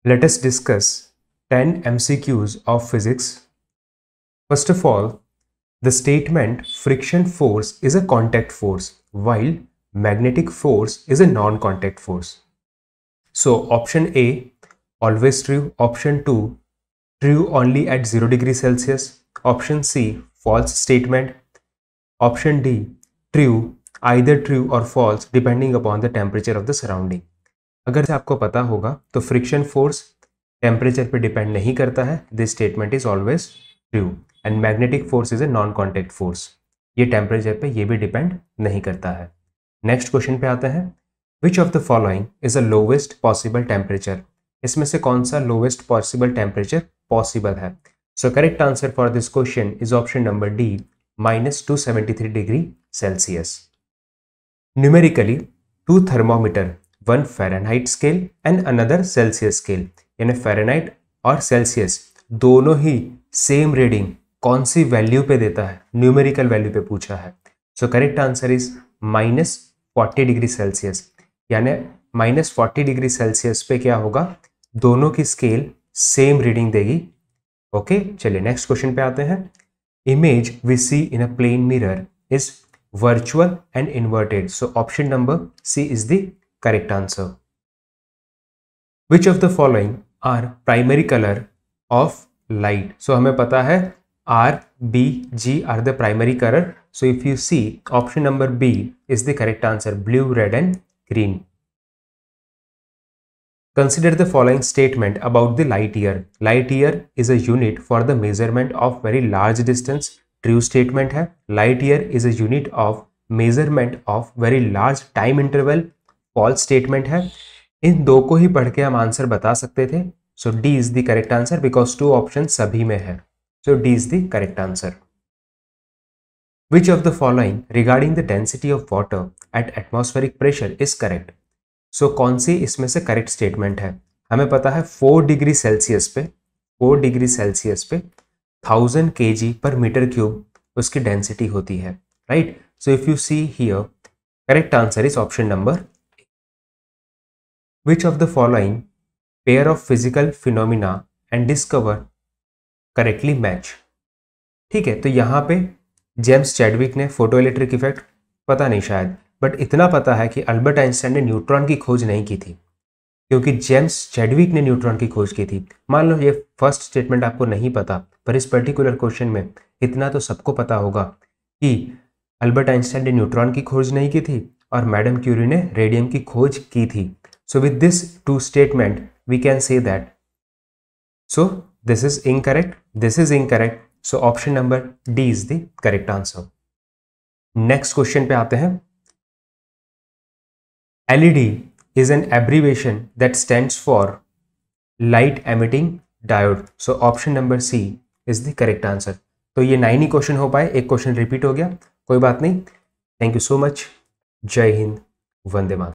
Let us discuss 10 MCQs of physics. First of all, the statement friction force is a contact force while magnetic force is a non-contact force. So option A, always true. Option 2, true only at 0 degree Celsius. Option C, false statement. Option D, true, either true or false depending upon the temperature of the surrounding. अगर आपको पता होगा तो friction force temperature पे depend नहीं करता है. This statement is always true. And magnetic force is a non contact force. ये टेम्परेचर पे ये भी डिपेंड नहीं करता है. नेक्स्ट क्वेश्चन पे आते हैं. Which of the following is a lowest possible temperature? इसमें से कौन सा लोवेस्ट पॉसिबल टेम्परेचर पॉसिबल है? So correct answer for this question is option number D, -273 degree Celsius. Numerically to thermometer, one Fahrenheit scale and another Celsius scale, यानी Fahrenheit और Celsius दोनों ही same reading कौन सी वैल्यू पे देता है? Numerical value पे पूछा है. So correct answer is -40 degree Celsius. यानी -40 डिग्री सेल्सियस पे क्या होगा? दोनों की स्केल सेम रीडिंग देगी. ओके, चलिए नेक्स्ट क्वेश्चन पे आते हैं. Image we see in a plane mirror is virtual and inverted. So option number C is the correct answer. Which of the following are primary color of light? So हमें पता है R, B, G are the primary color. So if you see option number B is the correct answer, blue, red and green. Consider the following statement about the light year. Light year is a unit for the measurement of very large distance. True statement है. Light year is a unit of measurement of very large time interval. False statement है. इन दो को ही पढ़ के हम answer बता सकते थे. So D is the correct answer because two option सभी में है. So D is the correct answer. Which of the following regarding the density of water at atmospheric pressure is correct? So कौन सी इसमें से करेक्ट स्टेटमेंट है? हमें पता है 4 डिग्री सेल्सियस पे 1000 kg पर मीटर क्यूब उसकी डेंसिटी होती है. Right. So if you see here, correct answer is option number. Which of the following pair of physical phenomena and discover correctly match? ठीक है, तो यहाँ पे जेम्स चैडविक ने फोटो इलेक्ट्रिक इफेक्ट पता नहीं शायद, बट इतना पता है कि अल्बर्ट आइंस्टाइन ने न्यूट्रॉन की खोज नहीं की थी, क्योंकि जेम्स चैडविक ने न्यूट्रॉन की खोज की थी. मान लो ये फर्स्ट स्टेटमेंट आपको नहीं पता, पर इस पर्टिकुलर क्वेश्चन में इतना तो सबको पता होगा कि अल्बर्ट आइंस्टाइन ने न्यूट्रॉन की खोज नहीं की थी और मैडम क्यूरी ने रेडियम की खोज की थी. So with this two statement we can say that, so this is incorrect, this is incorrect. So option number D is the correct answer. Next question पे आते हैं. LED is an abbreviation that stands for light emitting diode. So option number C is the correct answer. तो ये 9 ही question हो पाए, एक question repeat हो गया, कोई बात नहीं. Thank you so much. जय हिंद, वंदे मातरम.